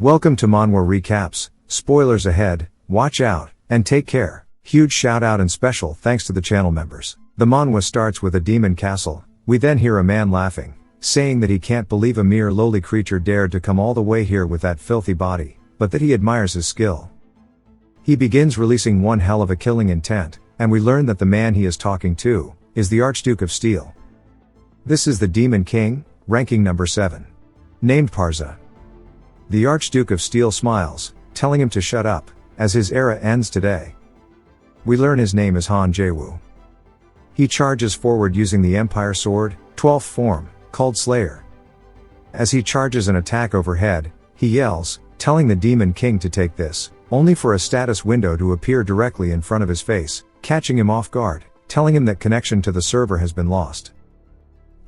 Welcome to Manhwa Recaps, spoilers ahead, watch out, and take care. Huge shout out and special thanks to the channel members. The manhwa starts with a demon castle. We then hear a man laughing, saying that he can't believe a mere lowly creature dared to come all the way here with that filthy body, but that he admires his skill. He begins releasing one hell of a killing intent, and we learn that the man he is talking to is the Archduke of Steel. This is the Demon King, ranking number 7. Named Parza. The Archduke of Steel smiles, telling him to shut up, as his era ends today. We learn his name is Han Jae-woo. He charges forward using the Empire Sword, 12th form, called Slayer. As he charges an attack overhead, he yells, telling the Demon King to take this, only for a status window to appear directly in front of his face, catching him off guard, telling him that connection to the server has been lost.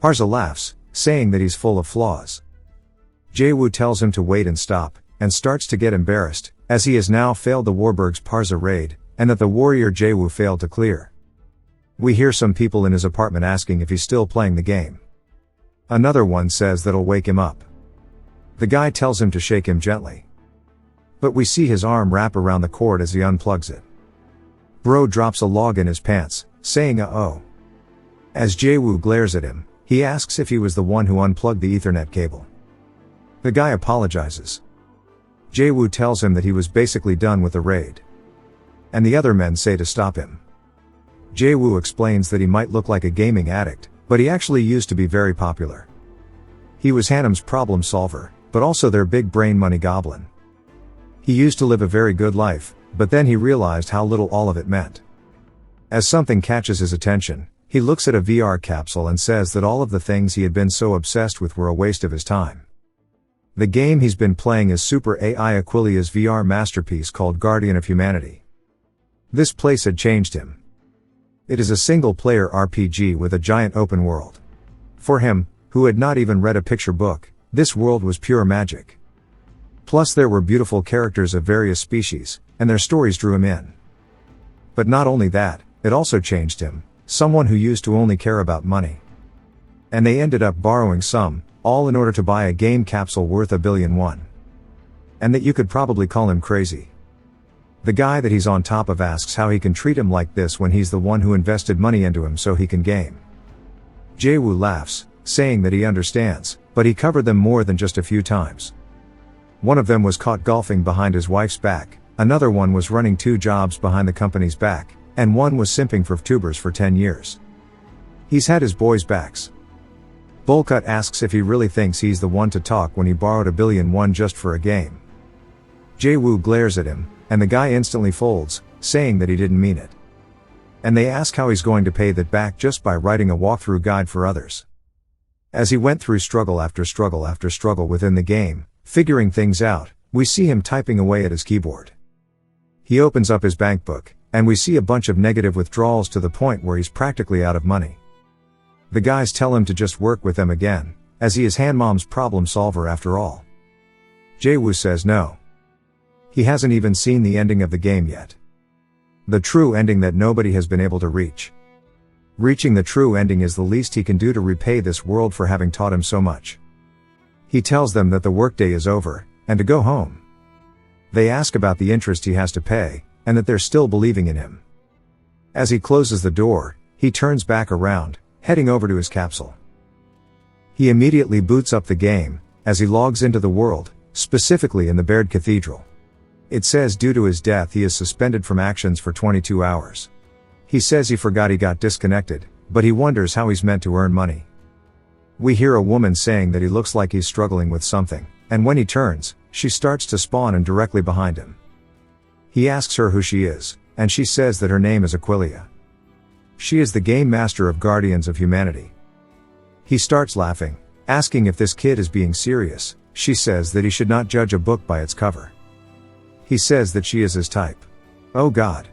Parza laughs, saying that he's full of flaws. Jae-woo tells him to wait and stop, and starts to get embarrassed, as he has now failed the Warburg's Parza raid, and that the warrior Jae-woo failed to clear. We hear some people in his apartment asking if he's still playing the game. Another one says that'll wake him up. The guy tells him to shake him gently. But we see his arm wrap around the cord as he unplugs it. Bro drops a log in his pants, saying uh-oh. As Jae-woo glares at him, he asks if he was the one who unplugged the Ethernet cable. The guy apologizes. Jae-woo tells him that he was basically done with the raid. And the other men say to stop him. Jae-woo explains that he might look like a gaming addict, but he actually used to be very popular. He was Hanum's problem solver, but also their big brain money goblin. He used to live a very good life, but then he realized how little all of it meant. As something catches his attention, he looks at a VR capsule and says that all of the things he had been so obsessed with were a waste of his time. The game he's been playing is Super AI Aquilia's VR masterpiece called Guardian of Humanity. This place had changed him. It is a single-player RPG with a giant open world. For him, who had not even read a picture book, this world was pure magic. Plus there were beautiful characters of various species, and their stories drew him in. But not only that, it also changed him, someone who used to only care about money. And they ended up borrowing some, all in order to buy a game capsule worth $1 billion. And that you could probably call him crazy. The guy that he's on top of asks how he can treat him like this when he's the one who invested money into him so he can game. Jae-woo laughs, saying that he understands, but he covered them more than just a few times. One of them was caught golfing behind his wife's back, another one was running 2 jobs behind the company's back, and one was simping for VTubers for 10 years. He's had his boys' backs. Bullcut asks if he really thinks he's the one to talk when he borrowed $1 billion just for a game. Jae-woo glares at him, and the guy instantly folds, saying that he didn't mean it. And they ask how he's going to pay that back just by writing a walkthrough guide for others. As he went through struggle after struggle after struggle within the game, figuring things out, we see him typing away at his keyboard. He opens up his bank book, and we see a bunch of negative withdrawals to the point where he's practically out of money. The guys tell him to just work with them again, as he is Hanmom's problem solver after all. Jae-woo says no. He hasn't even seen the ending of the game yet. The true ending that nobody has been able to reach. Reaching the true ending is the least he can do to repay this world for having taught him so much. He tells them that the workday is over, and to go home. They ask about the interest he has to pay, and that they're still believing in him. As he closes the door, he turns back around, heading over to his capsule. He immediately boots up the game, as he logs into the world, specifically in the Baird Cathedral. It says due to his death he is suspended from actions for 22 hours. He says he forgot he got disconnected, but he wonders how he's meant to earn money. We hear a woman saying that he looks like he's struggling with something, and when he turns, she starts to spawn in directly behind him. He asks her who she is, and she says that her name is Aquilia. She is the game master of Guardians of Humanity. He starts laughing, asking if this kid is being serious. She says that he should not judge a book by its cover. He says that she is his type. Oh God.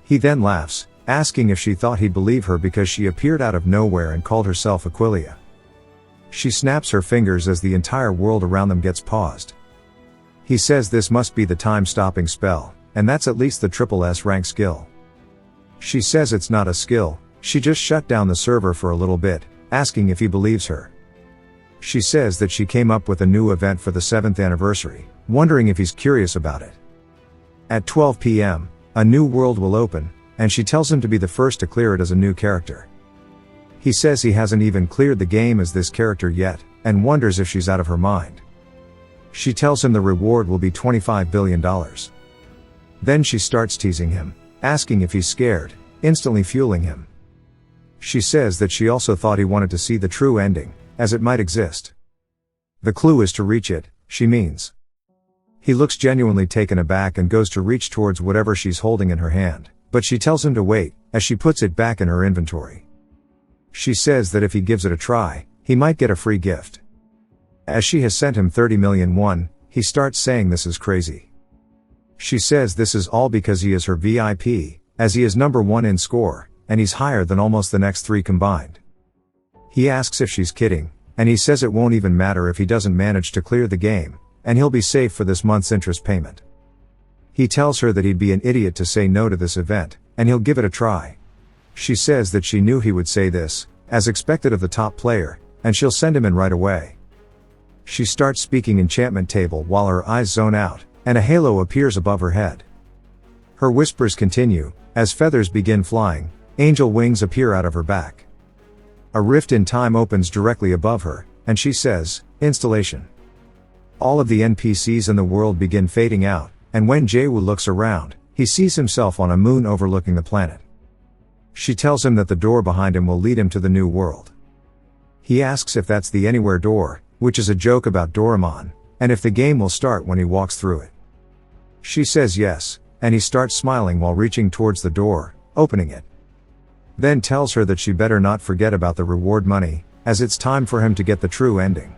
He then laughs, asking if she thought he'd believe her because she appeared out of nowhere and called herself Aquilia. She snaps her fingers as the entire world around them gets paused. He says this must be the time-stopping spell, and that's at least the SSS rank skill. She says it's not a skill, she just shut down the server for a little bit, asking if he believes her. She says that she came up with a new event for the 7th anniversary, wondering if he's curious about it. At 12 p.m., a new world will open, and she tells him to be the first to clear it as a new character. He says he hasn't even cleared the game as this character yet, and wonders if she's out of her mind. She tells him the reward will be $25 billion. Then she starts teasing him, asking if he's scared, instantly fueling him. She says that she also thought he wanted to see the true ending, as it might exist. The clue is to reach it, she means. He looks genuinely taken aback and goes to reach towards whatever she's holding in her hand, but she tells him to wait, as she puts it back in her inventory. She says that if he gives it a try, he might get a free gift. As she has sent him 30 million won, he starts saying this is crazy. She says this is all because he is her VIP, as he is number 1 in score, and he's higher than almost the next 3 combined. He asks if she's kidding, and he says it won't even matter if he doesn't manage to clear the game, and he'll be safe for this month's interest payment. He tells her that he'd be an idiot to say no to this event, and he'll give it a try. She says that she knew he would say this, as expected of the top player, and she'll send him in right away. She starts speaking enchantment table while her eyes zone out, and a halo appears above her head. Her whispers continue, as feathers begin flying, angel wings appear out of her back. A rift in time opens directly above her, and she says, installation. All of the NPCs in the world begin fading out, and when Jae-woo looks around, he sees himself on a moon overlooking the planet. She tells him that the door behind him will lead him to the new world. He asks if that's the Anywhere door, which is a joke about Doraemon, and if the game will start when he walks through it. She says yes, and he starts smiling while reaching towards the door, opening it. Then tells her that she better not forget about the reward money, as it's time for him to get the true ending.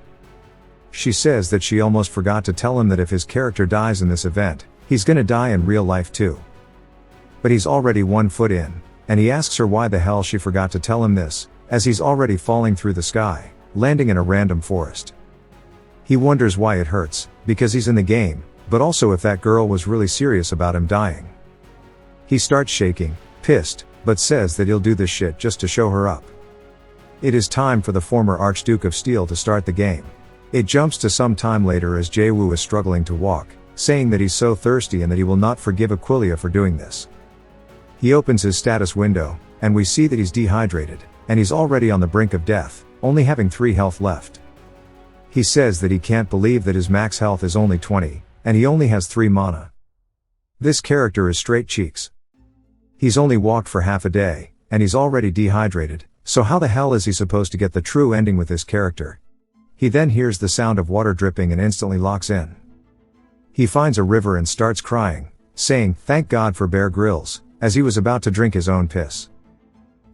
She says that she almost forgot to tell him that if his character dies in this event, he's gonna die in real life too. But he's already 1 foot in, and he asks her why the hell she forgot to tell him this, as he's already falling through the sky, landing in a random forest. He wonders why it hurts, because he's in the game, but also if that girl was really serious about him dying. He starts shaking, pissed, but says that he'll do this shit just to show her up. It is time for the former Archduke of Steel to start the game. It jumps to some time later as Jae-woo is struggling to walk, saying that he's so thirsty and that he will not forgive Aquilia for doing this. He opens his status window, and we see that he's dehydrated, and he's already on the brink of death, only having 3 health left. He says that he can't believe that his max health is only 20, and he only has 3 mana. This character is straight cheeks. He's only walked for half a day, and he's already dehydrated, so how the hell is he supposed to get the true ending with this character? He then hears the sound of water dripping and instantly locks in. He finds a river and starts crying, saying, "Thank God for Bear Grylls," as he was about to drink his own piss.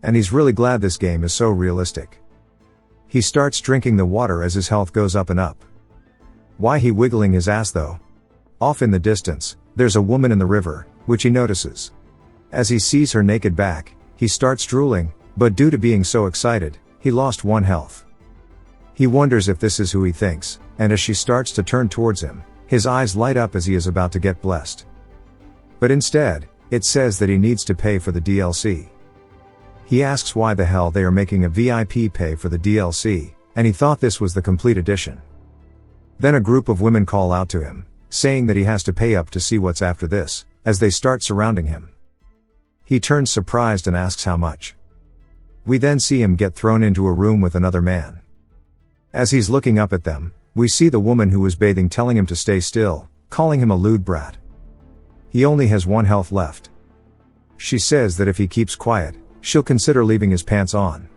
And he's really glad this game is so realistic. He starts drinking the water as his health goes up and up. Why he wiggling his ass though? Off in the distance, there's a woman in the river, which he notices. As he sees her naked back, he starts drooling, but due to being so excited, he lost 1 health. He wonders if this is who he thinks, and as she starts to turn towards him, his eyes light up as he is about to get blessed. But instead, it says that he needs to pay for the DLC. He asks why the hell they are making a VIP pay for the DLC, and he thought this was the complete edition. Then a group of women call out to him, saying that he has to pay up to see what's after this, as they start surrounding him. He turns surprised and asks how much. We then see him get thrown into a room with another man. As he's looking up at them, we see the woman who was bathing telling him to stay still, calling him a lewd brat. He only has 1 health left. She says that if he keeps quiet, she'll consider leaving his pants on.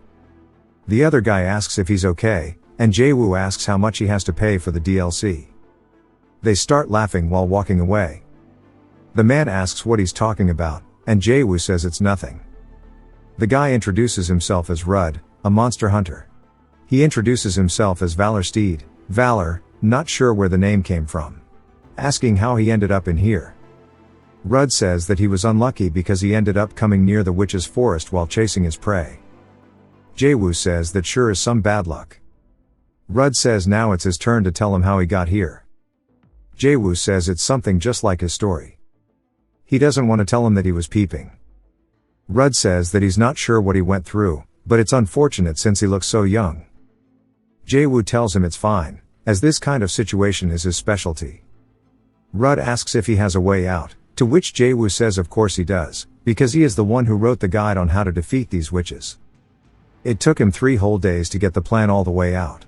The other guy asks if he's okay, and Jae-woo asks how much he has to pay for the DLC. They start laughing while walking away. The man asks what he's talking about, and Jae-woo says it's nothing. The guy introduces himself as Rudd, a monster hunter. He introduces himself as Valor Steed, Valor, not sure where the name came from. Asking how he ended up in here. Rudd says that he was unlucky because he ended up coming near the witch's forest while chasing his prey. Jae-woo says that sure is some bad luck. Rudd says now it's his turn to tell him how he got here. Jae-woo says it's something just like his story. He doesn't want to tell him that he was peeping. Rudd says that he's not sure what he went through, but it's unfortunate since he looks so young. Jae-woo tells him it's fine, as this kind of situation is his specialty. Rud asks if he has a way out, to which Jae-woo says of course he does, because he is the one who wrote the guide on how to defeat these witches. It took him 3 whole days to get the plan all the way out.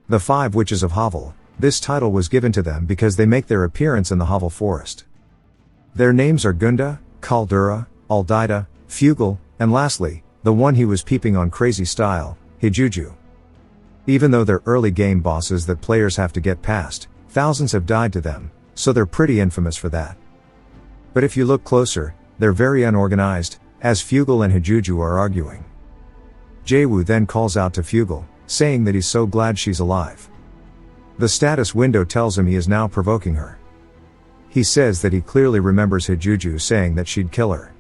The 5 Witches of Havel, this title was given to them because they make their appearance in the Havel forest. Their names are Gunda, Kaldura, Aldaida, Fugel, and lastly, the one he was peeping on crazy style, Hijuju. Even though they're early game bosses that players have to get past, thousands have died to them, so they're pretty infamous for that. But if you look closer, they're very unorganized, as Fugel and Hijuju are arguing. Jae-woo then calls out to Fugel, saying that he's so glad she's alive. The status window tells him he is now provoking her. He says that he clearly remembers Hijuju saying that she'd kill her.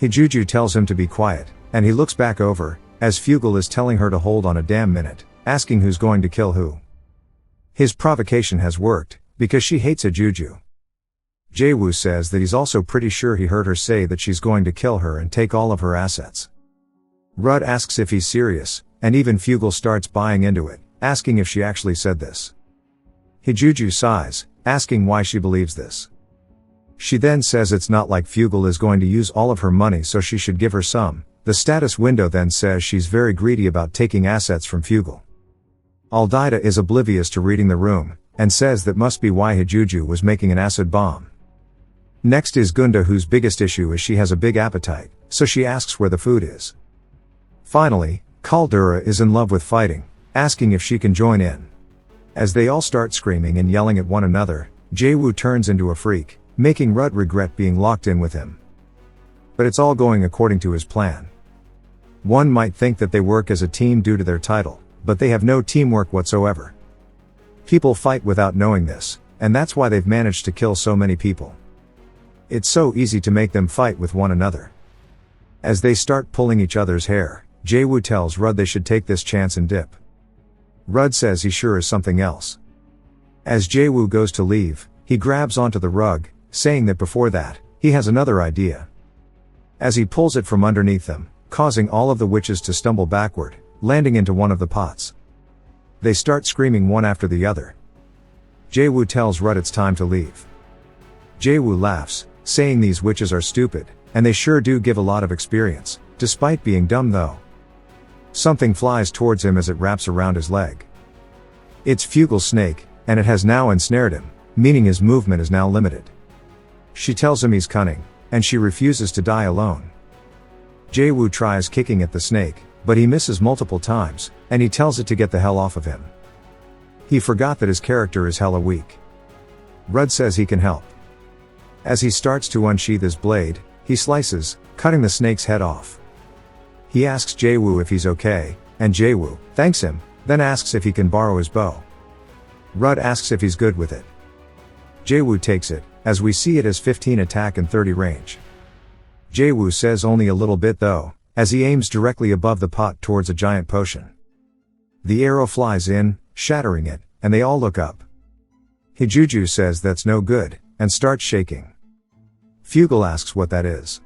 Hijuju tells him to be quiet, and he looks back over, as Fugel is telling her to hold on a damn minute, asking who's going to kill who. His provocation has worked, because she hates Hijuju. Jae-woo says that he's also pretty sure he heard her say that she's going to kill her and take all of her assets. Rud asks if he's serious, and even Fugel starts buying into it, asking if she actually said this. Hijuju sighs, asking why she believes this. She then says it's not like Fugel is going to use all of her money, so she should give her some. The status window then says she's very greedy about taking assets from Fugel. Aldaida is oblivious to reading the room, and says that must be why Hijuju was making an acid bomb. Next is Gunda, whose biggest issue is she has a big appetite, so she asks where the food is. Finally, Kaldura is in love with fighting, asking if she can join in. As they all start screaming and yelling at one another, Jae-woo turns into a freak, making Rud regret being locked in with him. But it's all going according to his plan. One might think that they work as a team due to their title, but they have no teamwork whatsoever. People fight without knowing this, and that's why they've managed to kill so many people. It's so easy to make them fight with one another. As they start pulling each other's hair, Jae-woo tells Rud they should take this chance and dip. Rud says he sure is something else. As Jae-woo goes to leave, he grabs onto the rug, saying that before that, he has another idea. As he pulls it from underneath them, causing all of the witches to stumble backward, landing into one of the pots. They start screaming one after the other. Jae-woo tells Rud it's time to leave. Jae-woo laughs, saying these witches are stupid, and they sure do give a lot of experience, despite being dumb though. Something flies towards him as it wraps around his leg. It's Fugel's snake, and it has now ensnared him, meaning his movement is now limited. She tells him he's cunning, and she refuses to die alone. Jae-woo tries kicking at the snake, but he misses multiple times, and he tells it to get the hell off of him. He forgot that his character is hella weak. Rud says he can help. As he starts to unsheath his blade, he slices, cutting the snake's head off. He asks Jae-woo if he's okay, and Jae-woo thanks him, then asks if he can borrow his bow. Rud asks if he's good with it. Jae-woo takes it, as we see it has 15 attack and 30 range. Jae-woo says only a little bit though, as he aims directly above the pot towards a giant potion. The arrow flies in, shattering it, and they all look up. Hijuju says that's no good, and starts shaking. Fugel asks what that is.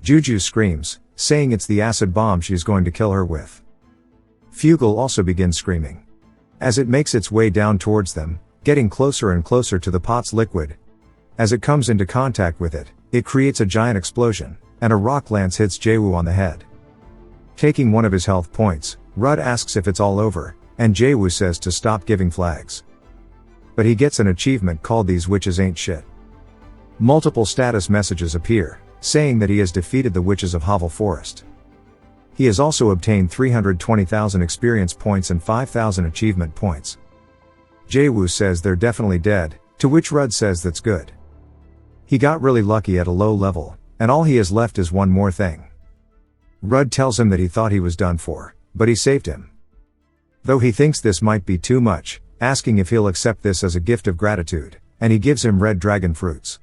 Juju screams, saying it's the acid bomb she's going to kill her with. Fugel also begins screaming. As it makes its way down towards them, getting closer and closer to the pot's liquid. As it comes into contact with it, it creates a giant explosion, and a rock lance hits Jae-woo on the head. Taking one of his health points, Rud asks if it's all over, and Jae-woo says to stop giving flags. But he gets an achievement called "These Witches Ain't Shit." Multiple status messages appear, saying that he has defeated the Witches of Havel Forest. He has also obtained 320,000 experience points and 5,000 achievement points. Jae-woo says they're definitely dead, to which Rud says that's good. He got really lucky at a low level, and all he has left is one more thing. Rud tells him that he thought he was done for, but he saved him. Though he thinks this might be too much, asking if he'll accept this as a gift of gratitude, and he gives him red dragon fruits.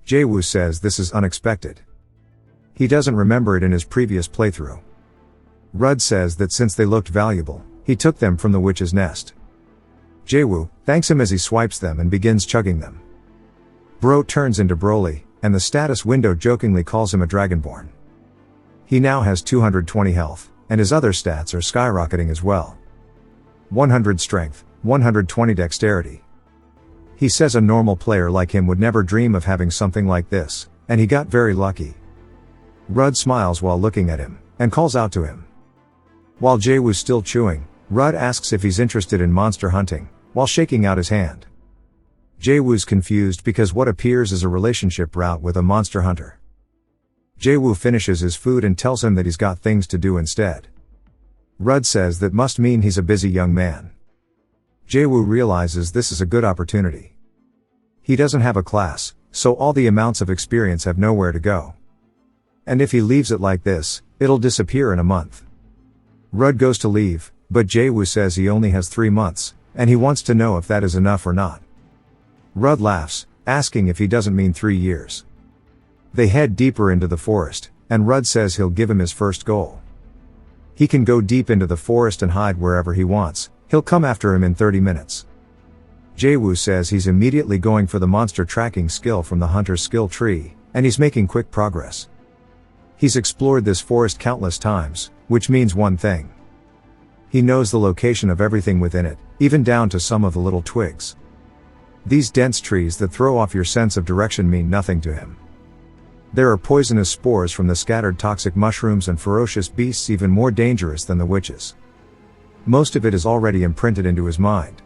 Jae-woo says this is unexpected. He doesn't remember it in his previous playthrough. Rud says that since they looked valuable, he took them from the witch's nest. Jae-woo thanks him as he swipes them and begins chugging them. Bro turns into Broly, and the status window jokingly calls him a dragonborn. He now has 220 health, and his other stats are skyrocketing as well. 100 strength, 120 dexterity. He says a normal player like him would never dream of having something like this, and he got very lucky. Rud smiles while looking at him, and calls out to him. While Jae-woo's still chewing, Rud asks if he's interested in monster hunting, while shaking out his hand. Jae-woo's confused because what appears is a relationship route with a monster hunter. Jae-woo finishes his food and tells him that he's got things to do instead. Rud says that must mean he's a busy young man. Jae-woo realizes this is a good opportunity. He doesn't have a class, so all the amounts of experience have nowhere to go. And if he leaves it like this, it'll disappear in a month. Rud goes to leave, but Jae-woo says he only has 3 months, and he wants to know if that is enough or not. Rud laughs, asking if he doesn't mean 3 years. They head deeper into the forest, and Rud says he'll give him his first goal. He can go deep into the forest and hide wherever he wants, he'll come after him in 30 minutes. Jae-woo says he's immediately going for the monster tracking skill from the hunter's skill tree, and he's making quick progress. He's explored this forest countless times, which means one thing. He knows the location of everything within it, even down to some of the little twigs. These dense trees that throw off your sense of direction mean nothing to him. There are poisonous spores from the scattered toxic mushrooms and ferocious beasts even more dangerous than the witches. Most of it is already imprinted into his mind.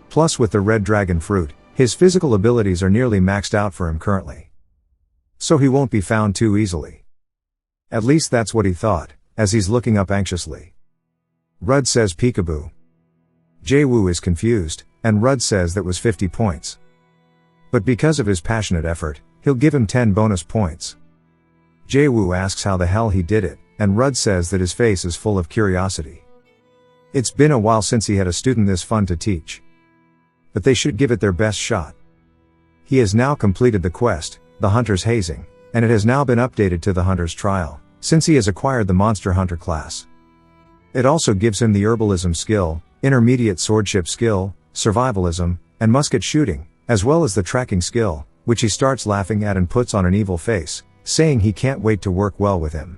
Plus with the red dragon fruit, his physical abilities are nearly maxed out for him currently. So he won't be found too easily. At least that's what he thought, as he's looking up anxiously. Rud says peekaboo. Jae-woo is confused, and Rud says that was 50 points. But because of his passionate effort, he'll give him 10 bonus points. Jae-woo asks how the hell he did it, and Rud says that his face is full of curiosity. It's been a while since he had a student this fun to teach. But they should give it their best shot. He has now completed the quest, the Hunter's Hazing, and it has now been updated to the Hunter's Trial, since he has acquired the Monster Hunter class. It also gives him the Herbalism skill, Intermediate Swordship skill, Survivalism, and Musket Shooting, as well as the Tracking skill, which he starts laughing at and puts on an evil face, saying he can't wait to work well with him.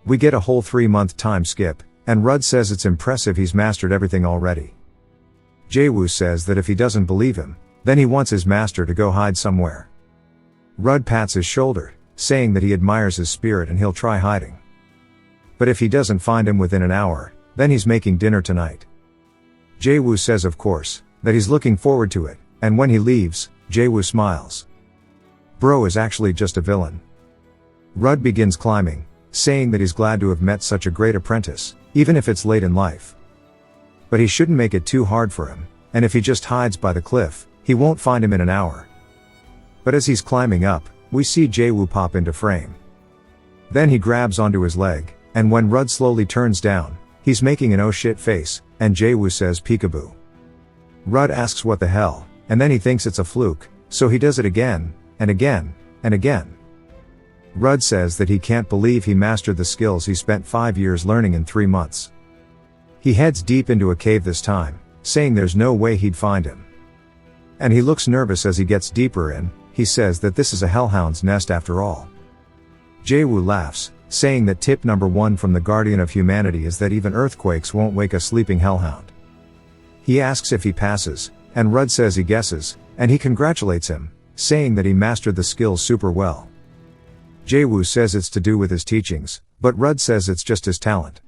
We get a whole 3-month time skip, and Rud says it's impressive he's mastered everything already. Jae-woo says that if he doesn't believe him, then he wants his master to go hide somewhere. Rud pats his shoulder, saying that he admires his spirit and he'll try hiding. But if he doesn't find him within an hour, then he's making dinner tonight. Jae-woo says of course, that he's looking forward to it, and when he leaves, Jae-woo smiles. Bro is actually just a villain. Rud begins climbing, saying that he's glad to have met such a great apprentice, even if it's late in life. But he shouldn't make it too hard for him, and if he just hides by the cliff, he won't find him in an hour. But as he's climbing up, we see Jae-woo pop into frame. Then he grabs onto his leg, and when Rud slowly turns down, he's making an oh shit face, and Jae-woo says peekaboo. Rud asks what the hell, and then he thinks it's a fluke, so he does it again, and again, and again. Rud says that he can't believe he mastered the skills he spent 5 years learning in 3 months. He heads deep into a cave this time, saying there's no way he'd find him. And he looks nervous as he gets deeper in. He says that this is a hellhound's nest after all. Jae-woo laughs, saying that tip number 1 from the Guardian of Humanity is that even earthquakes won't wake a sleeping hellhound. He asks if he passes, and Rud says he guesses, and he congratulates him, saying that he mastered the skills super well. Jae-woo says it's to do with his teachings, but Rud says it's just his talent.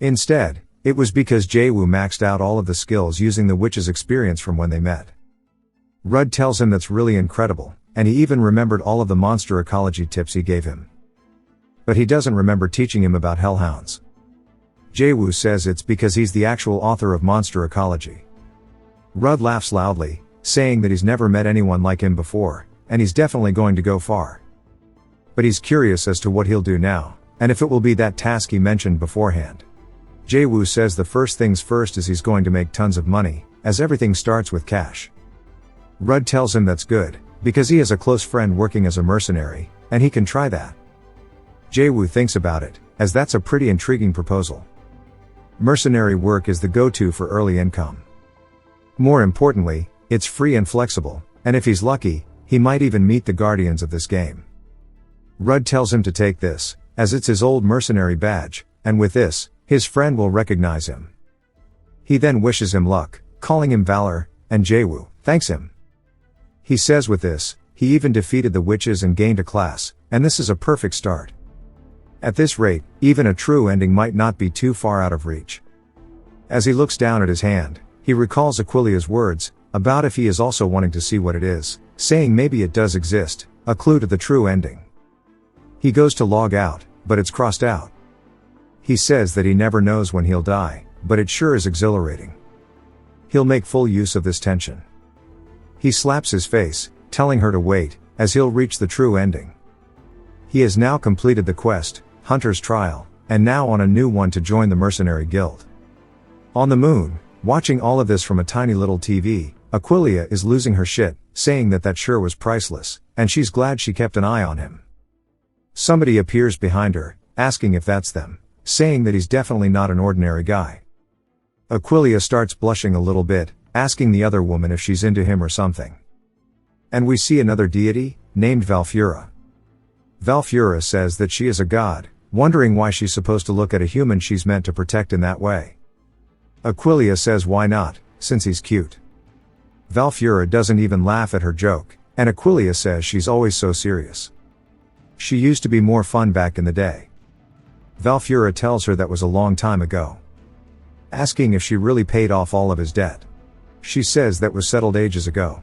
Instead, it was because Jae-woo maxed out all of the skills using the witch's experience from when they met. Rud tells him that's really incredible, and he even remembered all of the monster ecology tips he gave him. But he doesn't remember teaching him about hellhounds. Jae-woo says it's because he's the actual author of monster ecology. Rud laughs loudly, saying that he's never met anyone like him before, and he's definitely going to go far. But he's curious as to what he'll do now, and if it will be that task he mentioned beforehand. Jae-woo says the first things first is he's going to make tons of money, as everything starts with cash. Rud tells him that's good, because he has a close friend working as a mercenary, and he can try that. Jae-woo thinks about it, as that's a pretty intriguing proposal. Mercenary work is the go-to for early income. More importantly, it's free and flexible, and if he's lucky, he might even meet the guardians of this game. Rud tells him to take this, as it's his old mercenary badge, and with this, his friend will recognize him. He then wishes him luck, calling him Valor, and Jaewoo thanks him. He says with this, he even defeated the witches and gained a class, and this is a perfect start. At this rate, even a true ending might not be too far out of reach. As he looks down at his hand, he recalls Aquilia's words, about if he is also wanting to see what it is, saying maybe it does exist, a clue to the true ending. He goes to log out, but it's crossed out. He says that he never knows when he'll die, but it sure is exhilarating. He'll make full use of this tension. He slaps his face, telling her to wait, as he'll reach the true ending. He has now completed the quest, Hunter's Trial, and now on a new one to join the Mercenary Guild. On the moon, watching all of this from a tiny little TV, Aquilia is losing her shit, saying that sure was priceless, and she's glad she kept an eye on him. Somebody appears behind her, asking if that's them, saying that he's definitely not an ordinary guy. Aquilia starts blushing a little bit, asking the other woman if she's into him or something. And we see another deity, named Valfura. Valfura says that she is a god, wondering why she's supposed to look at a human she's meant to protect in that way. Aquilia says why not, since he's cute. Valfura doesn't even laugh at her joke, and Aquilia says she's always so serious. She used to be more fun back in the day. Valfura tells her that was a long time ago. Asking if she really paid off all of his debt. She says that was settled ages ago.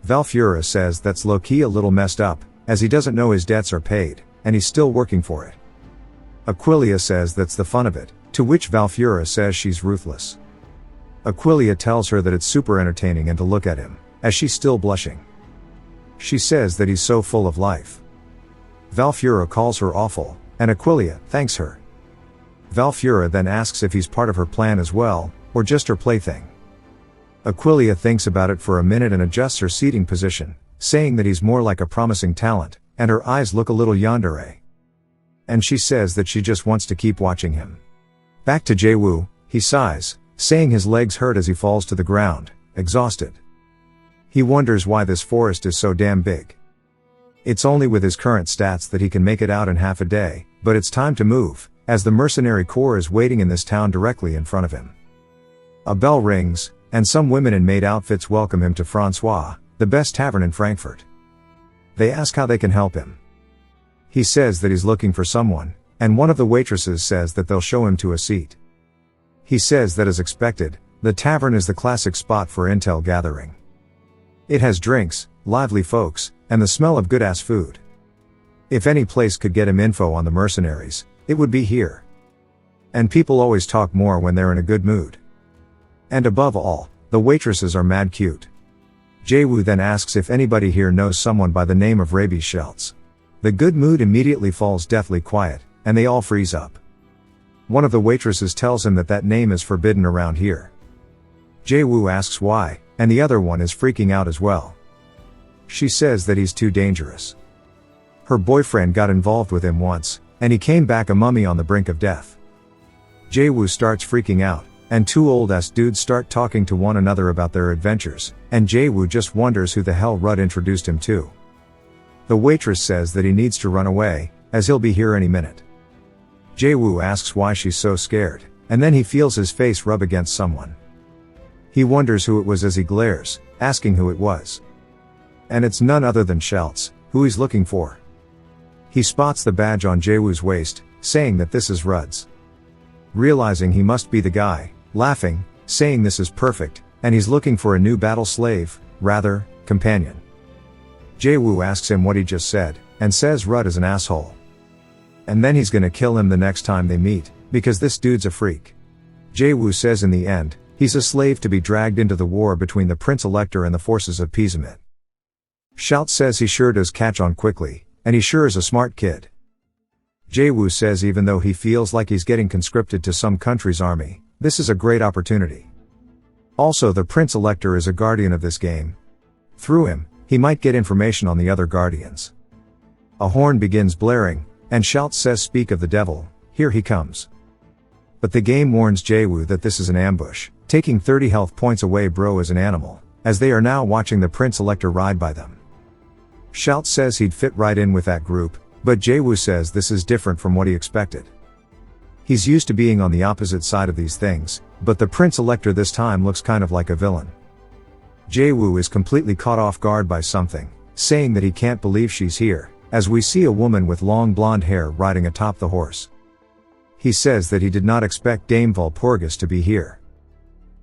Valfura says that's low-key a little messed up, as he doesn't know his debts are paid, and he's still working for it. Aquilia says that's the fun of it, to which Valfura says she's ruthless. Aquilia tells her that it's super entertaining and to look at him, as she's still blushing. She says that he's so full of life. Valfura calls her awful, and Aquilia thanks her. Valfura then asks if he's part of her plan as well, or just her plaything. Aquilia thinks about it for a minute and adjusts her seating position, saying that he's more like a promising talent, and her eyes look a little yandere. And she says that she just wants to keep watching him. Back to Jaewoo, he sighs, saying his legs hurt as he falls to the ground, exhausted. He wonders why this forest is so damn big. It's only with his current stats that he can make it out in half a day, but it's time to move, as the mercenary corps is waiting in this town directly in front of him. A bell rings, and some women in maid outfits welcome him to Francois, the best tavern in Frankfurt. They ask how they can help him. He says that he's looking for someone, and one of the waitresses says that they'll show him to a seat. He says that as expected, the tavern is the classic spot for intel gathering. It has drinks, lively folks, and the smell of good-ass food. If any place could get him info on the mercenaries, it would be here. And people always talk more when they're in a good mood. And above all, the waitresses are mad cute. Jaewoo then asks if anybody here knows someone by the name of Rabies Schultz. The good mood immediately falls deathly quiet, and they all freeze up. One of the waitresses tells him that name is forbidden around here. Jaewoo asks why, and the other one is freaking out as well. She says that he's too dangerous. Her boyfriend got involved with him once, and he came back a mummy on the brink of death. Jaewoo starts freaking out, and two old-ass dudes start talking to one another about their adventures, and Jaewoo just wonders who the hell Rudd introduced him to. The waitress says that he needs to run away, as he'll be here any minute. Jaewoo asks why she's so scared, and then he feels his face rub against someone. He wonders who it was as he glares, asking who it was. And it's none other than Schultz, who he's looking for. He spots the badge on Jaewoo's waist, saying that this is Rudd's. Realizing he must be the guy, laughing, saying this is perfect, and he's looking for a new battle slave, rather, companion. Jaewoo asks him what he just said, and says Rudd is an asshole. And then he's gonna kill him the next time they meet, because this dude's a freak. Jaewoo says in the end, he's a slave to be dragged into the war between the Prince Elector and the forces of Pizamit. Schultz says he sure does catch on quickly, and he sure is a smart kid. Jaewoo says even though he feels like he's getting conscripted to some country's army, this is a great opportunity. Also, the Prince Elector is a guardian of this game. Through him, he might get information on the other guardians. A horn begins blaring, and Schultz says speak of the devil, here he comes. But the game warns Jaewoo that this is an ambush, taking 30 health points away bro as an animal, as they are now watching the Prince Elector ride by them. Schultz says he'd fit right in with that group, but Jaewoo says this is different from what he expected. He's used to being on the opposite side of these things, but the Prince Elector this time looks kind of like a villain. Jae-woo is completely caught off guard by something, saying that he can't believe she's here, as we see a woman with long blonde hair riding atop the horse. He says that he did not expect Dame Vulporgus to be here.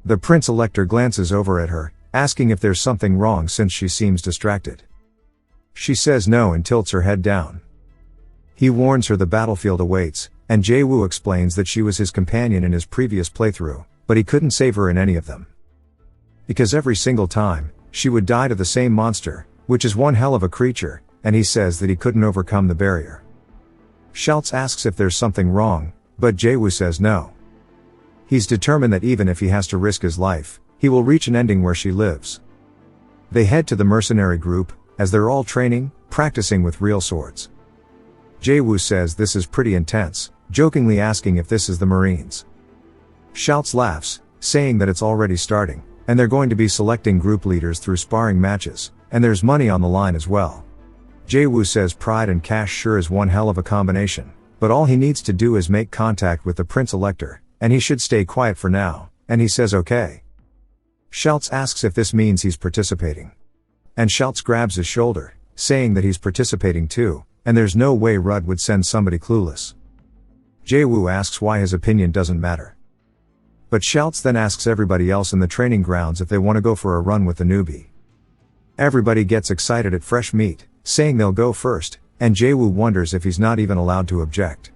The Prince Elector glances over at her, asking if there's something wrong since she seems distracted. She says no and tilts her head down. He warns her the battlefield awaits, and Jae-woo explains that she was his companion in his previous playthrough, but he couldn't save her in any of them. Because every single time, she would die to the same monster, which is one hell of a creature, and he says that he couldn't overcome the barrier. Schultz asks if there's something wrong, but Jae-woo says no. He's determined that even if he has to risk his life, he will reach an ending where she lives. They head to the mercenary group, as they're all training, practicing with real swords. Jae-woo says this is pretty intense, jokingly asking if this is the Marines. Schultz laughs, saying that it's already starting, and they're going to be selecting group leaders through sparring matches, and there's money on the line as well. Jae-woo says pride and cash sure is one hell of a combination, but all he needs to do is make contact with the Prince Elector, and he should stay quiet for now, and he says okay. Schultz asks if this means he's participating. And Schultz grabs his shoulder, saying that he's participating too, and there's no way Rudd would send somebody clueless. Jae-woo asks why his opinion doesn't matter. But Schultz then asks everybody else in the training grounds if they want to go for a run with the newbie. Everybody gets excited at fresh meat, saying they'll go first, and Jae-woo wonders if he's not even allowed to object.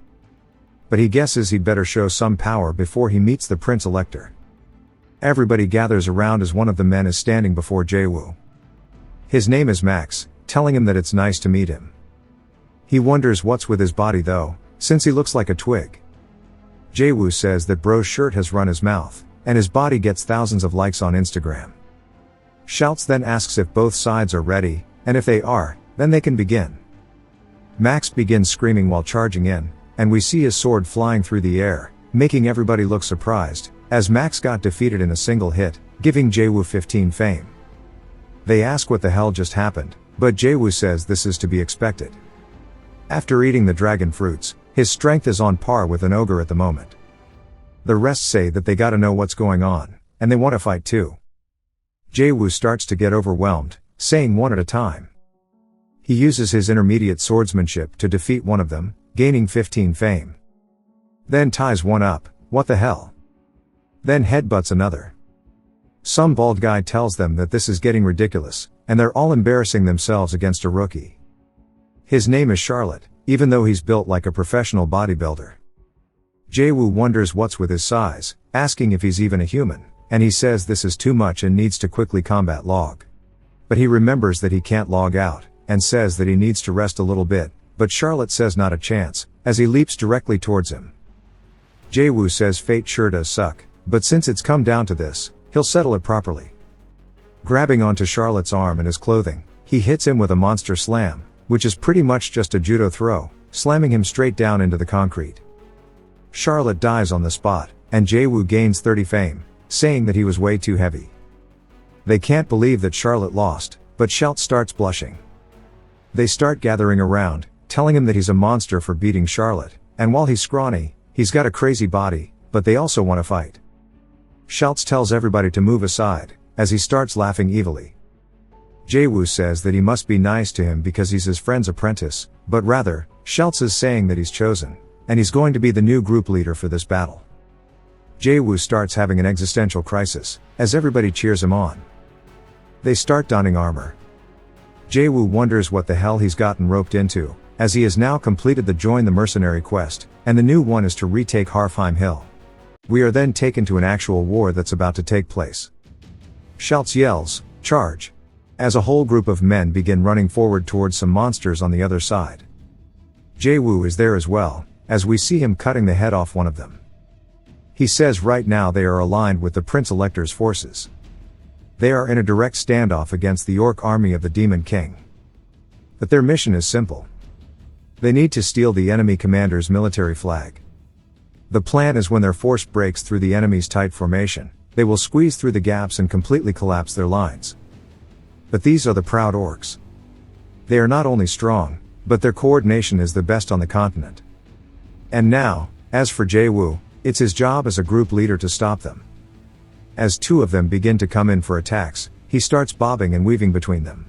But he guesses he'd better show some power before he meets the Prince Elector. Everybody gathers around as one of the men is standing before Jae-woo. His name is Max, telling him that it's nice to meet him. He wonders what's with his body though, since he looks like a twig. Jae-woo says that bro's shirt has run his mouth, and his body gets thousands of likes on Instagram. Schultz then asks if both sides are ready, and if they are, then they can begin. Max begins screaming while charging in, and we see his sword flying through the air, making everybody look surprised, as Max got defeated in a single hit, giving Jae-woo 15 fame. They ask what the hell just happened, but Jae-woo says this is to be expected. After eating the dragon fruits, his strength is on par with an ogre at the moment. The rest say that they gotta know what's going on, and they want to fight too. Jae-woo starts to get overwhelmed, saying one at a time. He uses his intermediate swordsmanship to defeat one of them, gaining 15 fame. Then ties one up, what the hell? Then headbutts another. Some bald guy tells them that this is getting ridiculous, and they're all embarrassing themselves against a rookie. His name is Charlotte, even though he's built like a professional bodybuilder. Jae-woo wonders what's with his size, asking if he's even a human, and he says this is too much and needs to quickly combat log. But he remembers that he can't log out, and says that he needs to rest a little bit, but Charlotte says not a chance, as he leaps directly towards him. Jae-woo says fate sure does suck, but since it's come down to this, he'll settle it properly. Grabbing onto Charlotte's arm and his clothing, he hits him with a monster slam, which is pretty much just a judo throw, slamming him straight down into the concrete. Charlotte dies on the spot, and Jae-woo gains 30 fame, saying that he was way too heavy. They can't believe that Charlotte lost, but Schultz starts blushing. They start gathering around, telling him that he's a monster for beating Charlotte, and while he's scrawny, he's got a crazy body, but they also want to fight. Schultz tells everybody to move aside, as he starts laughing evilly. Jae-woo says that he must be nice to him because he's his friend's apprentice, but rather, Schultz is saying that he's chosen, and he's going to be the new group leader for this battle. Jae-woo starts having an existential crisis, as everybody cheers him on. They start donning armor. Jae-woo wonders what the hell he's gotten roped into, as he has now completed the Join the Mercenary quest, and the new one is to retake Harfheim Hill. We are then taken to an actual war that's about to take place. Schultz yells, "Charge!" as a whole group of men begin running forward towards some monsters on the other side. Jae-woo is there as well, as we see him cutting the head off one of them. He says right now they are aligned with the Prince Elector's forces. They are in a direct standoff against the Orc army of the Demon King. But their mission is simple. They need to steal the enemy commander's military flag. The plan is when their force breaks through the enemy's tight formation, they will squeeze through the gaps and completely collapse their lines. But these are the proud orcs. They are not only strong, but their coordination is the best on the continent. And now, as for Jae-woo, it's his job as a group leader to stop them, As two of them begin to come in for attacks, he starts bobbing and weaving between them.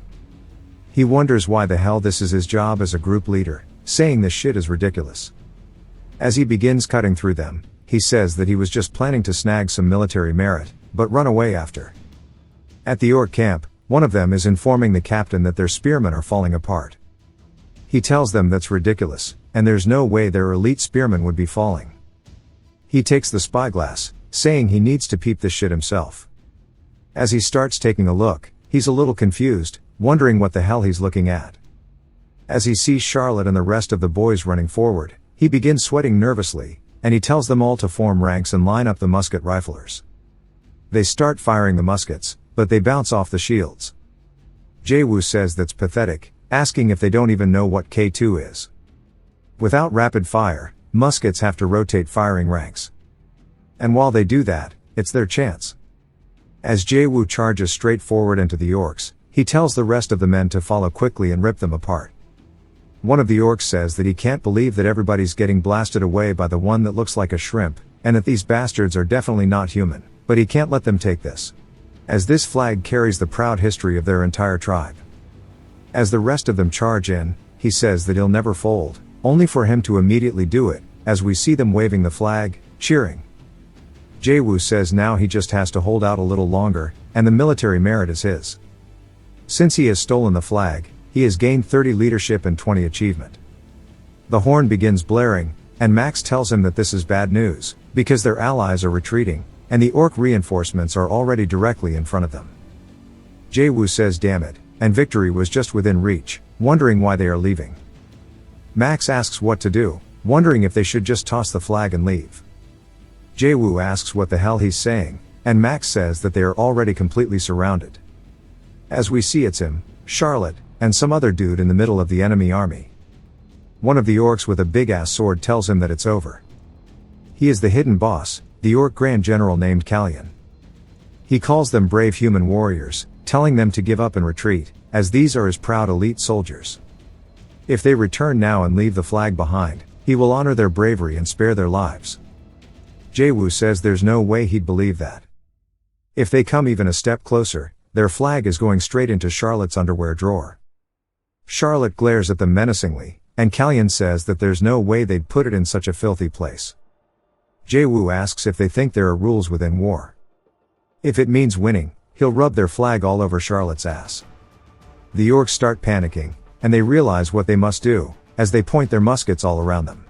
He wonders why the hell this is his job as a group leader, saying this shit is ridiculous. As he begins cutting through them, he says that he was just planning to snag some military merit, but run away after. At the orc camp, one of them is informing the captain that their spearmen are falling apart. He tells them that's ridiculous, and there's no way their elite spearmen would be falling. He takes the spyglass, saying he needs to peep this shit himself. As he starts taking a look, he's a little confused, wondering what the hell he's looking at. As he sees Charlotte and the rest of the boys running forward, he begins sweating nervously, and he tells them all to form ranks and line up the musket riflers. They start firing the muskets, but they bounce off the shields. Jae-woo says that's pathetic, asking if they don't even know what K2 is. Without rapid fire, muskets have to rotate firing ranks. And while they do that, it's their chance. As Jae-woo charges straight forward into the orcs, he tells the rest of the men to follow quickly and rip them apart. One of the orcs says that he can't believe that everybody's getting blasted away by the one that looks like a shrimp, and that these bastards are definitely not human, but he can't let them take this, as this flag carries the proud history of their entire tribe. As the rest of them charge in, he says that he'll never fold, only for him to immediately do it, as we see them waving the flag, cheering. Jae-woo says now he just has to hold out a little longer, and the military merit is his. Since he has stolen the flag, he has gained 30 leadership and 20 achievement. The horn begins blaring, and Max tells him that this is bad news, because their allies are retreating, and the orc reinforcements are already directly in front of them. Jae-woo says damn it, and victory was just within reach, wondering why they are leaving. Max asks what to do, wondering if they should just toss the flag and leave. Jae-woo asks what the hell he's saying, and Max says that they are already completely surrounded. As we see it's him, Charlotte, and some other dude in the middle of the enemy army. One of the orcs with a big-ass sword tells him that it's over. He is the hidden boss, the orc grand general named Kalyan. He calls them brave human warriors, telling them to give up and retreat, as these are his proud elite soldiers. If they return now and leave the flag behind, he will honor their bravery and spare their lives. Jae-woo says there's no way he'd believe that. If they come even a step closer, their flag is going straight into Charlotte's underwear drawer. Charlotte glares at them menacingly, and Kalyan says that there's no way they'd put it in such a filthy place. Jae-woo asks if they think there are rules within war. If it means winning, he'll rub their flag all over Charlotte's ass. The orcs start panicking, and they realize what they must do, as they point their muskets all around them.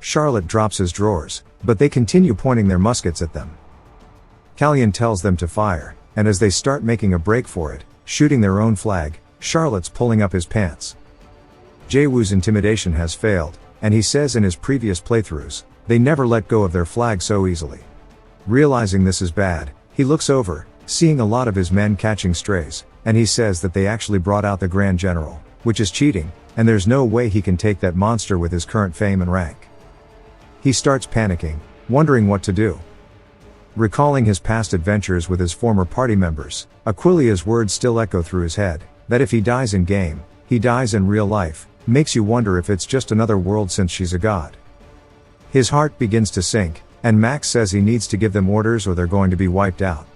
Charlotte drops his drawers, but they continue pointing their muskets at them. Kalyan tells them to fire, and as they start making a break for it, shooting their own flag, Charlotte's pulling up his pants. Jae-woo's intimidation has failed, and he says in his previous playthroughs, they never let go of their flag so easily. Realizing this is bad, he looks over, seeing a lot of his men catching strays, and he says that they actually brought out the Grand General, which is cheating, and there's no way he can take that monster with his current fame and rank. He starts panicking, wondering what to do. Recalling his past adventures with his former party members, Aquilia's words still echo through his head, that if he dies in game, he dies in real life, makes you wonder if it's just another world since she's a god. His heart begins to sink, and Max says he needs to give them orders or they're going to be wiped out.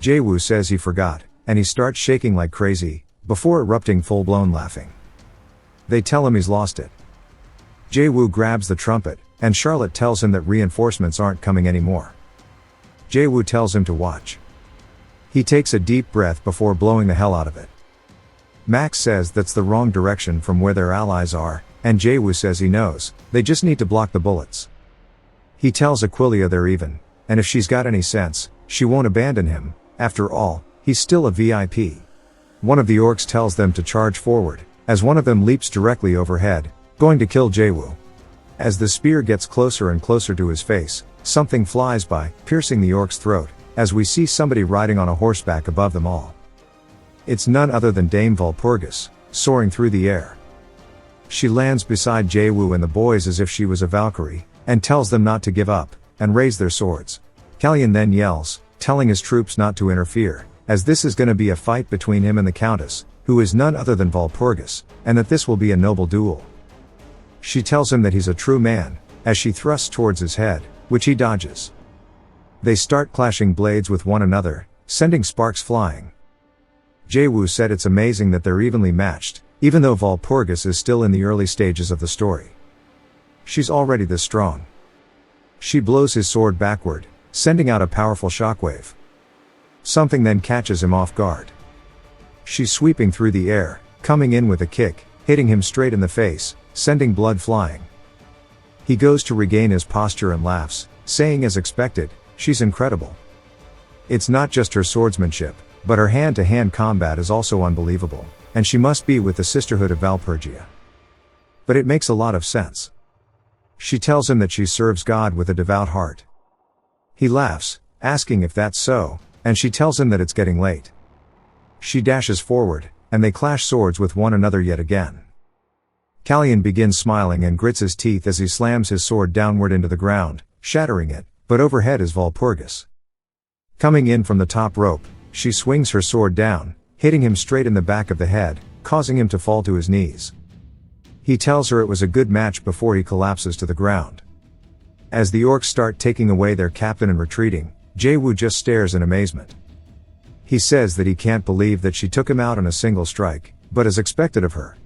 Jae-woo says he forgot, and he starts shaking like crazy, before erupting full-blown laughing. They tell him he's lost it. Jae-woo grabs the trumpet, and Charlotte tells him that reinforcements aren't coming anymore. Jae-woo tells him to watch. He takes a deep breath before blowing the hell out of it. Max says that's the wrong direction from where their allies are, and Jae-woo says he knows, they just need to block the bullets. He tells Aquilia they're even, and if she's got any sense, she won't abandon him, after all, he's still a VIP. One of the orcs tells them to charge forward, as one of them leaps directly overhead, going to kill Jae-woo. As the spear gets closer and closer to his face, something flies by, piercing the orc's throat, as we see somebody riding on a horseback above them all. It's none other than Dame Vulporgus, soaring through the air. She lands beside Jae-woo and the boys as if she was a Valkyrie, and tells them not to give up, and raise their swords. Kalyan then yells, telling his troops not to interfere, as this is gonna be a fight between him and the Countess, who is none other than Vulporgus, and that this will be a noble duel. She tells him that he's a true man, as she thrusts towards his head, which he dodges. They start clashing blades with one another, sending sparks flying. Jae-woo said it's amazing that they're evenly matched, even though Vulporgus is still in the early stages of the story. She's already this strong. She blows his sword backward, sending out a powerful shockwave. Something then catches him off guard. She's sweeping through the air, coming in with a kick, hitting him straight in the face, sending blood flying. He goes to regain his posture and laughs, saying as expected, she's incredible. It's not just her swordsmanship, but her hand-to-hand combat is also unbelievable, and she must be with the Sisterhood of Valpurgia. But it makes a lot of sense. She tells him that she serves God with a devout heart. He laughs, asking if that's so, and she tells him that it's getting late. She dashes forward, and they clash swords with one another yet again. Kalyan begins smiling and grits his teeth as he slams his sword downward into the ground, shattering it, but overhead is Vulporgus. Coming in from the top rope, she swings her sword down, hitting him straight in the back of the head, causing him to fall to his knees. He tells her it was a good match before he collapses to the ground. As the orcs start taking away their captain and retreating, Jae-woo just stares in amazement. He says that he can't believe that she took him out in a single strike, but as expected of her.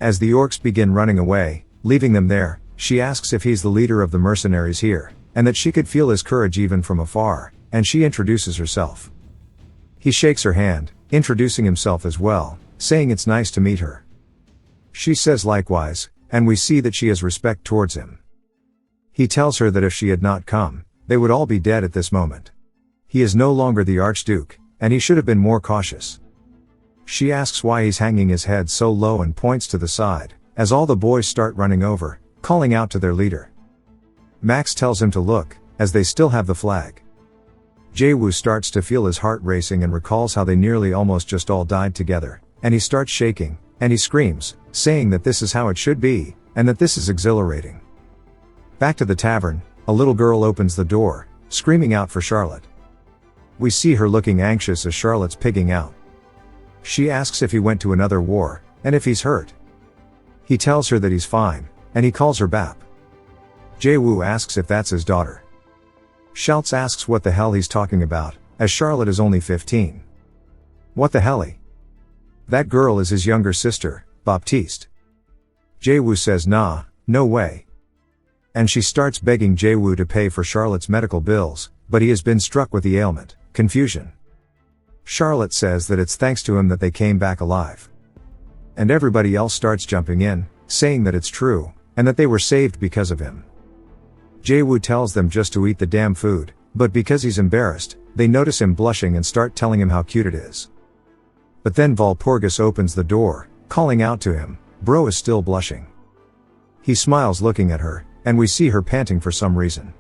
As the orcs begin running away, leaving them there, she asks if he's the leader of the mercenaries here, and that she could feel his courage even from afar, and she introduces herself. He shakes her hand, introducing himself as well, saying it's nice to meet her. She says likewise, and we see that she has respect towards him. He tells her that if she had not come, they would all be dead at this moment. He is no longer the Archduke, and he should have been more cautious. She asks why he's hanging his head so low and points to the side, as all the boys start running over, calling out to their leader. Max tells him to look, as they still have the flag. Jae-woo starts to feel his heart racing and recalls how they nearly almost just all died together, and he starts shaking, and he screams, saying that this is how it should be, and that this is exhilarating. Back to the tavern, a little girl opens the door, screaming out for Charlotte. We see her looking anxious as Charlotte's pigging out. She asks if he went to another war, and if he's hurt. He tells her that he's fine, and he calls her Bap. Jae-woo asks if that's his daughter. Schultz asks what the hell he's talking about, as Charlotte is only 15. What the helly? That girl is his younger sister, Baptiste. Jae-woo says nah, no way. And she starts begging Jae-woo to pay for Charlotte's medical bills, but he has been struck with the ailment, confusion. Charlotte says that it's thanks to him that they came back alive. And everybody else starts jumping in, saying that it's true, and that they were saved because of him. Jae-woo tells them just to eat the damn food, but because he's embarrassed, they notice him blushing and start telling him how cute it is. But then Vulporgus opens the door, calling out to him, bro is still blushing. He smiles looking at her, and we see her panting for some reason.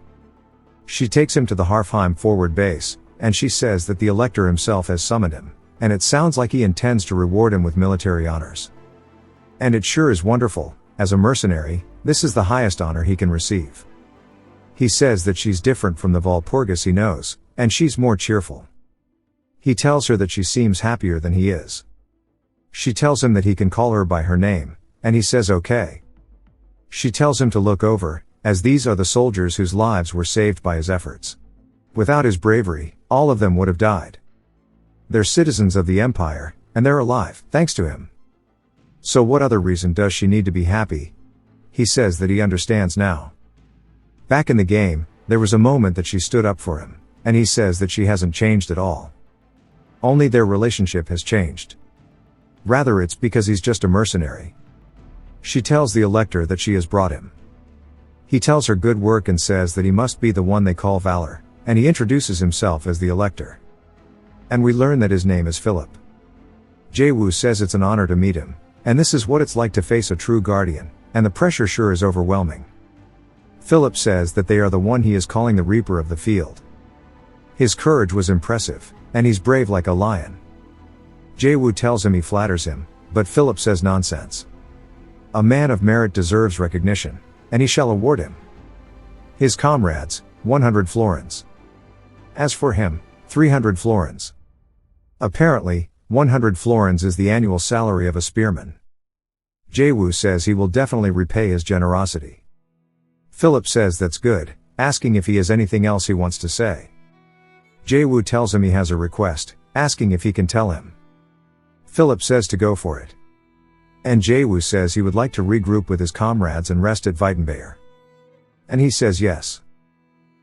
She takes him to the Harfheim forward base, and she says that the elector himself has summoned him, and it sounds like he intends to reward him with military honors. And it sure is wonderful, as a mercenary, this is the highest honor he can receive. He says that she's different from the Vulporgus he knows, and she's more cheerful. He tells her that she seems happier than he is. She tells him that he can call her by her name, and he says okay. She tells him to look over, as these are the soldiers whose lives were saved by his efforts. Without his bravery, all of them would have died. They're citizens of the Empire, and they're alive, thanks to him. So what other reason does she need to be happy? He says that he understands now. Back in the game, there was a moment that she stood up for him, and he says that she hasn't changed at all. Only their relationship has changed. Rather it's because he's just a mercenary. She tells the elector that she has brought him. He tells her good work and says that he must be the one they call Valor, and he introduces himself as the elector. And we learn that his name is Philip. Jae-woo says it's an honor to meet him, and this is what it's like to face a true guardian, and the pressure sure is overwhelming. Philip says that they are the one he is calling the Reaper of the Field. His courage was impressive, and he's brave like a lion. Jae-woo tells him he flatters him, but Philip says nonsense. A man of merit deserves recognition, and he shall award him. His comrades, 100 florins. As for him, 300 florins. Apparently, 100 florins is the annual salary of a spearman. Jae-woo says he will definitely repay his generosity. Philip says that's good, asking if he has anything else he wants to say. Jae-woo tells him he has a request, asking if he can tell him. Philip says to go for it. And Jae-woo says he would like to regroup with his comrades and rest at Weitenbayer. And he says yes.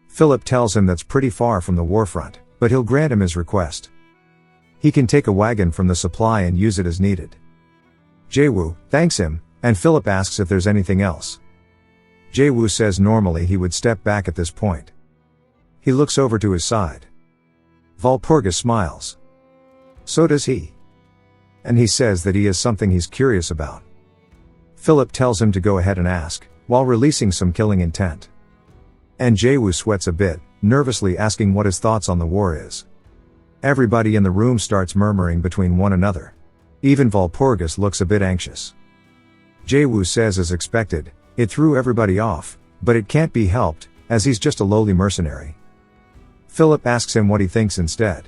Philip tells him that's pretty far from the warfront, but he'll grant him his request. He can take a wagon from the supply and use it as needed. Jae-woo thanks him, and Philip asks if there's anything else. Jae-woo says normally he would step back at this point. He looks over to his side. Vulporgus smiles. So does he. And he says that he has something he's curious about. Philip tells him to go ahead and ask, while releasing some killing intent. And Jae-woo sweats a bit, nervously asking what his thoughts on the war is. Everybody in the room starts murmuring between one another. Even Vulporgus looks a bit anxious. Jae-woo says as expected, it threw everybody off, but it can't be helped, as he's just a lowly mercenary. Philip asks him what he thinks instead.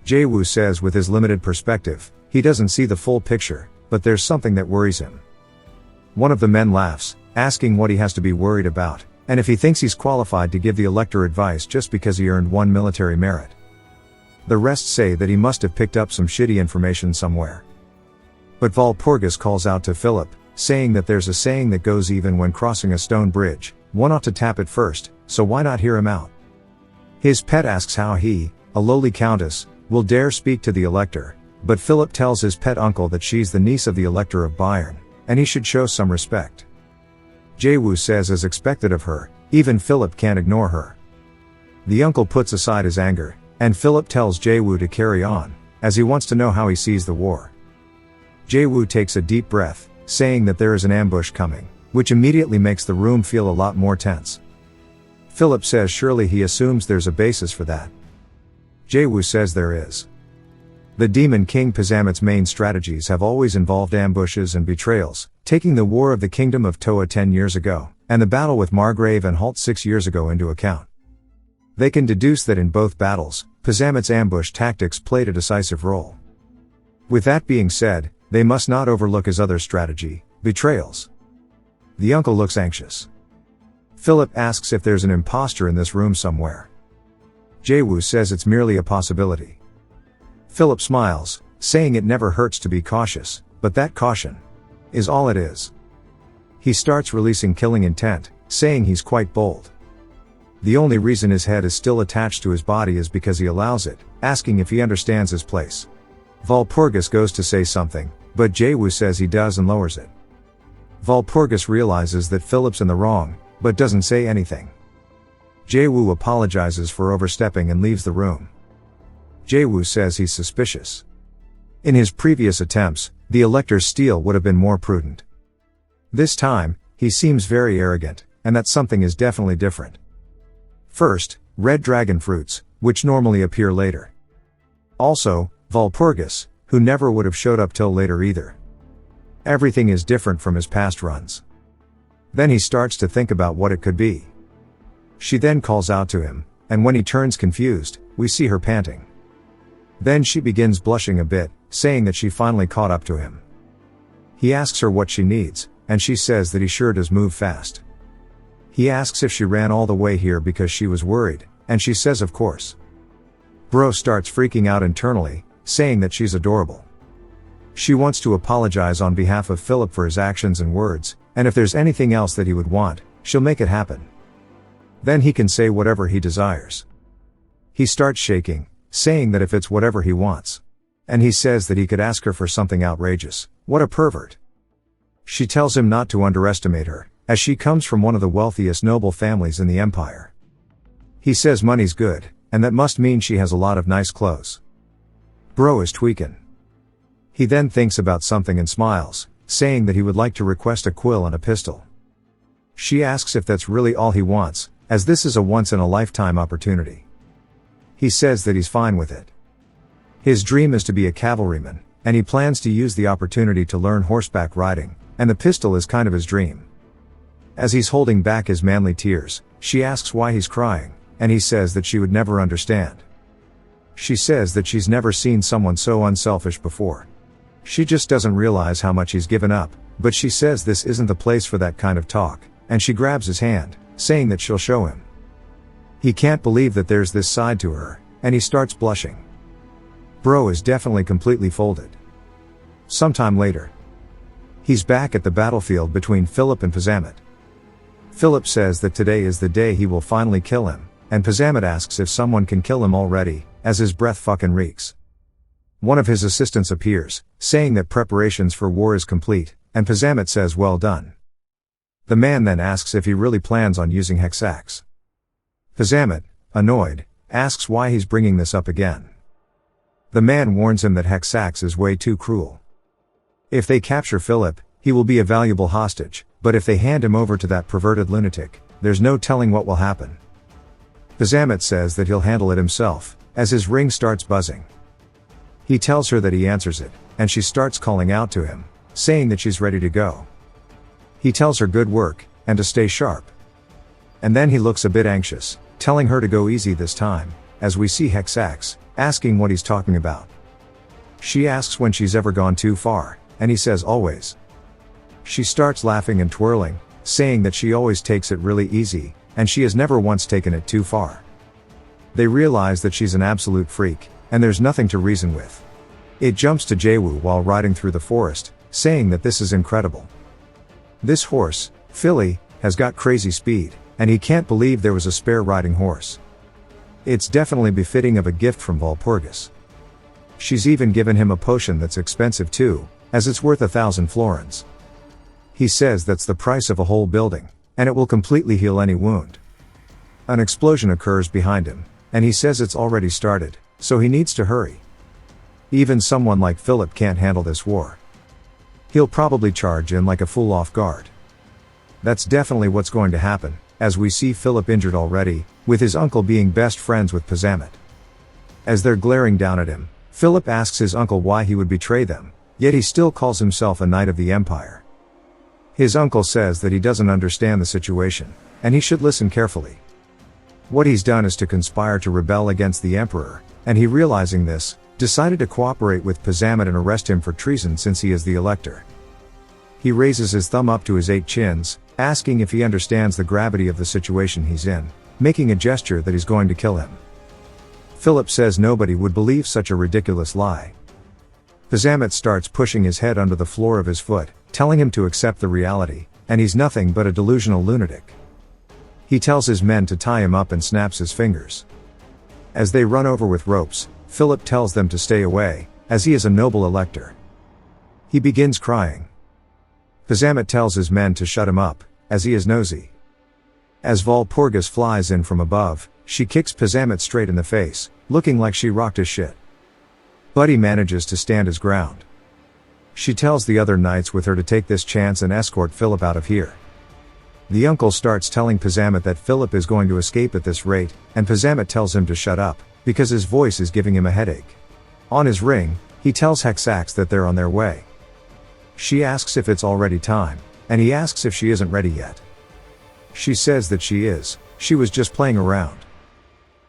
Jae-woo says with his limited perspective, he doesn't see the full picture, but there's something that worries him. One of the men laughs, asking what he has to be worried about, and if he thinks he's qualified to give the elector advice just because he earned 1 military merit. The rest say that he must have picked up some shitty information somewhere. But Vulporgus calls out to Philip, saying that there's a saying that goes even when crossing a stone bridge, one ought to tap it first, so why not hear him out? His pet asks how he, a lowly countess, will dare speak to the elector, but Philip tells his pet uncle that she's the niece of the elector of Bayern, and he should show some respect. Jae-woo says as expected of her, even Philip can't ignore her. The uncle puts aside his anger, and Philip tells Jae-woo to carry on, as he wants to know how he sees the war. Jae-woo takes a deep breath, saying that there is an ambush coming, which immediately makes the room feel a lot more tense. Philip says surely he assumes there's a basis for that. Jae-woo says there is. The Demon King Pazamit's main strategies have always involved ambushes and betrayals, taking the War of the Kingdom of Toa 10 years ago, and the battle with Margrave and Halt 6 years ago into account. They can deduce that in both battles, Pazamit's ambush tactics played a decisive role. With that being said, they must not overlook his other strategy, betrayals. The uncle looks anxious. Philip asks if there's an imposter in this room somewhere. Jae-woo says it's merely a possibility. Philip smiles, saying it never hurts to be cautious, but that caution is all it is. He starts releasing killing intent, saying he's quite bold. The only reason his head is still attached to his body is because he allows it, asking if he understands his place. Vulporgus goes to say something, but Jae-woo says he does and lowers it. Vulporgus realizes that Philip's in the wrong, but doesn't say anything. Jae-woo apologizes for overstepping and leaves the room. Jae-woo says he's suspicious. In his previous attempts, the elector's steel would have been more prudent. This time, he seems very arrogant, and that something is definitely different. First, red dragon fruits, which normally appear later. Also, Vulporgus, who never would have showed up till later either. Everything is different from his past runs. Then he starts to think about what it could be. She then calls out to him, and when he turns confused, we see her panting. Then she begins blushing a bit, saying that she finally caught up to him. He asks her what she needs, and she says that he sure does move fast. He asks if she ran all the way here because she was worried, and she says of course. Bro starts freaking out internally, saying that she's adorable. She wants to apologize on behalf of Philip for his actions and words, and if there's anything else that he would want, she'll make it happen. Then he can say whatever he desires. He starts shaking, saying that if it's whatever he wants. And he says that he could ask her for something outrageous. What a pervert. She tells him not to underestimate her, as she comes from one of the wealthiest noble families in the empire. He says money's good, and that must mean she has a lot of nice clothes. Bro is tweaking. He then thinks about something and smiles, saying that he would like to request a quill and a pistol. She asks if that's really all he wants, as this is a once-in-a-lifetime opportunity. He says that he's fine with it. His dream is to be a cavalryman, and he plans to use the opportunity to learn horseback riding, and the pistol is kind of his dream. As he's holding back his manly tears, she asks why he's crying, and he says that she would never understand. She says that she's never seen someone so unselfish before. She just doesn't realize how much he's given up, but she says this isn't the place for that kind of talk, and she grabs his hand, saying that she'll show him. He can't believe that there's this side to her, and he starts blushing. Bro is definitely completely folded. Sometime later, he's back at the battlefield between Philip and Pazamet. Philip says that today is the day he will finally kill him, and Pazamet asks if someone can kill him already, as his breath fucking reeks. One of his assistants appears, saying that preparations for war is complete, and Pazamet says well done. The man then asks if he really plans on using hexax. Pazamet, annoyed, asks why he's bringing this up again. The man warns him that hexax is way too cruel. If they capture Philip, he will be a valuable hostage, but if they hand him over to that perverted lunatic, there's no telling what will happen. Pazamet says that he'll handle it himself, as his ring starts buzzing. He tells her that he answers it, and she starts calling out to him, saying that she's ready to go. He tells her good work, and to stay sharp. And then he looks a bit anxious, telling her to go easy this time, as we see Hexax, asking what he's talking about. She asks when she's ever gone too far, and he says always. She starts laughing and twirling, saying that she always takes it really easy, and she has never once taken it too far. They realize that she's an absolute freak, and there's nothing to reason with. It jumps to Jaewoo while riding through the forest, saying that this is incredible. This horse, Philly, has got crazy speed, and he can't believe there was a spare riding horse. It's definitely befitting of a gift from Vulporgus. She's even given him a potion that's expensive too, as it's worth 1,000 florins. He says that's the price of a whole building, and it will completely heal any wound. An explosion occurs behind him, and he says it's already started, so he needs to hurry. Even someone like Philip can't handle this war. He'll probably charge in like a fool off guard. That's definitely what's going to happen, as we see Philip injured already, with his uncle being best friends with Pazamet. As they're glaring down at him, Philip asks his uncle why he would betray them, yet he still calls himself a knight of the empire. His uncle says that he doesn't understand the situation, and he should listen carefully. What he's done is to conspire to rebel against the emperor, and he, realizing this, decided to cooperate with Pazamet and arrest him for treason since he is the elector. He raises his thumb up to his 8 chins, asking if he understands the gravity of the situation he's in, making a gesture that he's going to kill him. Philip says nobody would believe such a ridiculous lie. Pazamet starts pushing his head under the floor of his foot, telling him to accept the reality, and he's nothing but a delusional lunatic. He tells his men to tie him up and snaps his fingers. As they run over with ropes, Philip tells them to stay away, as he is a noble elector. He begins crying. Pazamet tells his men to shut him up, as he is nosy. As Vulporgus flies in from above, she kicks Pazamet straight in the face, looking like she rocked his shit. But he manages to stand his ground. She tells the other knights with her to take this chance and escort Philip out of here. The uncle starts telling Pazamet that Philip is going to escape at this rate, and Pazamet tells him to shut up, because his voice is giving him a headache. On his ring, he tells Hexax that they're on their way. She asks if it's already time, and he asks if she isn't ready yet. She says that she is, she was just playing around.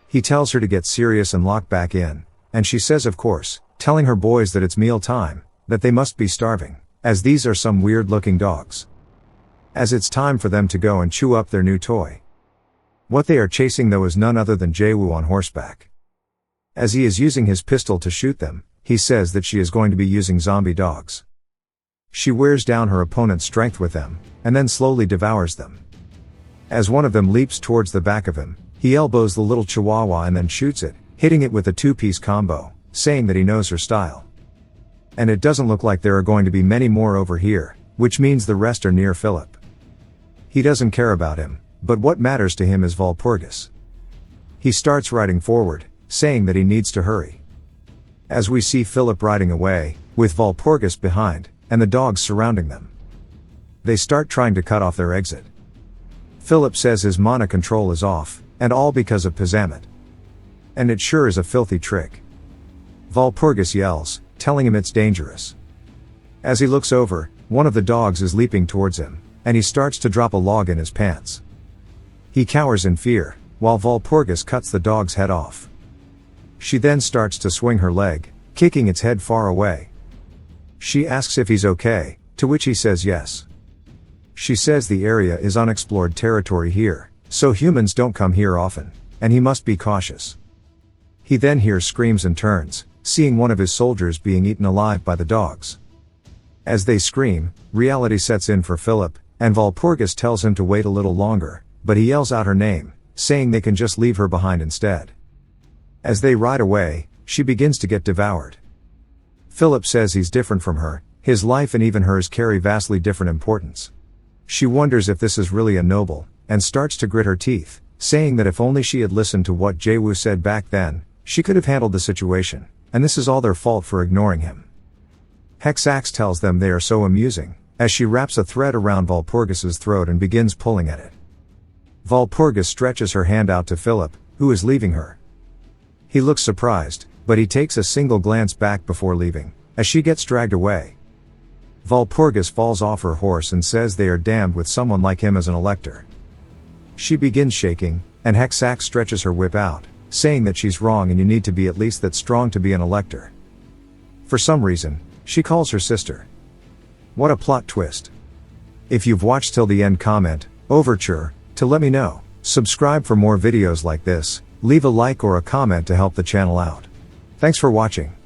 He tells her to get serious and lock back in, and she says of course, telling her boys that it's meal time, that they must be starving, as these are some weird looking dogs. As it's time for them to go and chew up their new toy. What they are chasing though is none other than Jaewoo on horseback. As he is using his pistol to shoot them, he says that she is going to be using zombie dogs. She wears down her opponent's strength with them, and then slowly devours them. As one of them leaps towards the back of him, he elbows the little chihuahua and then shoots it, hitting it with a 2-piece combo, saying that he knows her style. And it doesn't look like there are going to be many more over here, which means the rest are near Philip. He doesn't care about him, but what matters to him is Vulporgus. He starts riding forward, saying that he needs to hurry. As we see Philip riding away, with Vulporgus behind, and the dogs surrounding them. They start trying to cut off their exit. Philip says his mana control is off, and all because of Pazamet. And it sure is a filthy trick. Vulporgus yells, telling him it's dangerous. As he looks over, one of the dogs is leaping towards him, and he starts to drop a log in his pants. He cowers in fear, while Vulporgus cuts the dog's head off. She then starts to swing her leg, kicking its head far away. She asks if he's okay, to which he says yes. She says the area is unexplored territory here, so humans don't come here often, and he must be cautious. He then hears screams and turns, seeing one of his soldiers being eaten alive by the dogs. As they scream, reality sets in for Philip, and Vulporgus tells him to wait a little longer, but he yells out her name, saying they can just leave her behind instead. As they ride away, she begins to get devoured. Philip says he's different from her, his life and even hers carry vastly different importance. She wonders if this is really a noble, and starts to grit her teeth, saying that if only she had listened to what Jaewoo said back then, she could have handled the situation, and this is all their fault for ignoring him. Hexax tells them they are so amusing, as she wraps a thread around Vulporgus's throat and begins pulling at it. Vulporgus stretches her hand out to Philip, who is leaving her. He looks surprised, but he takes a single glance back before leaving, as she gets dragged away. Vulporgus falls off her horse and says they are damned with someone like him as an elector. She begins shaking, and Hexax stretches her whip out, saying that she's wrong and you need to be at least that strong to be an elector. For some reason, she calls her sister. What a plot twist. If you've watched till the end, comment, Overture, to let me know. Subscribe for more videos like this, leave a like or a comment to help the channel out. Thanks for watching.